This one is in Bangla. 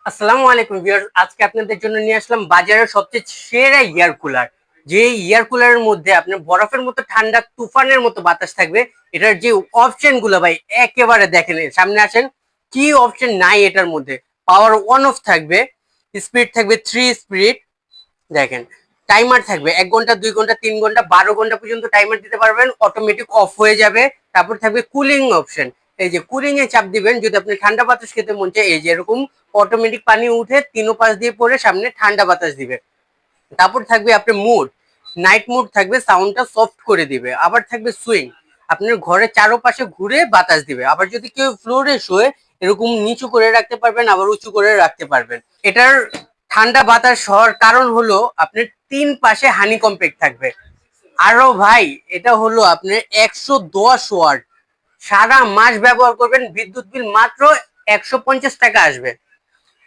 আসসালামু আলাইকুম ভিউয়ার্স, আজকে আপনাদের জন্য নিয়ে আসলাম বাজারের সবচেয়ে সেরা এয়ার কুলার। যে এয়ার কুলারের মধ্যে আপনার বরফের মতো ঠান্ডা তুফানের মতো বাতাস থাকবে। এটার যে অপশন গুলো ভাই একেবারে দেখেন, সামনে আসেন, কি অপশন নাই এটার মধ্যে। পাওয়ার অন অফ থাকবে, স্পিড থাকবে 3 স্পিড, দেখেন টাইমার থাকবে 1 ঘন্টা 2 ঘন্টা 3 ঘন্টা 12 ঘন্টা পর্যন্ত টাইমার দিতে পারবেন, অটোমেটিক অফ হয়ে যাবে। তারপর থাকবে কুলিং অপশন, এই যে কুলিং এ চাপ দিবেন যদি আপনি ঠান্ডা বাতাস খেতে মন চায়, এই যে এরকম অটোমেটিক পানি উঠে তিনো পাশ দিয়ে পড়ে সামনে ঠান্ডা বাতাস দিবে। তারপর থাকবে আপনার মুড, নাইট মুড থাকবে, সাউন্ডটা সফট করে দিবে। আবার থাকবে সুইং, আপনার ঘরের চারপাশে ঘুরে বাতাস দিবে। আবার যদি কেউ ফ্লোরে শোয়ে, এরকম নিচু করে রাখতে পারবেন, আবার উঁচু করে রাখতে পারবেন। এটার ঠান্ডা বাতাস হওয়ার কারণ হলো আপনার 3 পাশে হানি কম্প্যাক্ট থাকবে। আরো ভাই, এটা হলো আপনার 110 ওয়াট, সারা মাস ব্যবহার করবেন, বিদ্যুৎ বিল মাত্র 150 টাকা আসবে।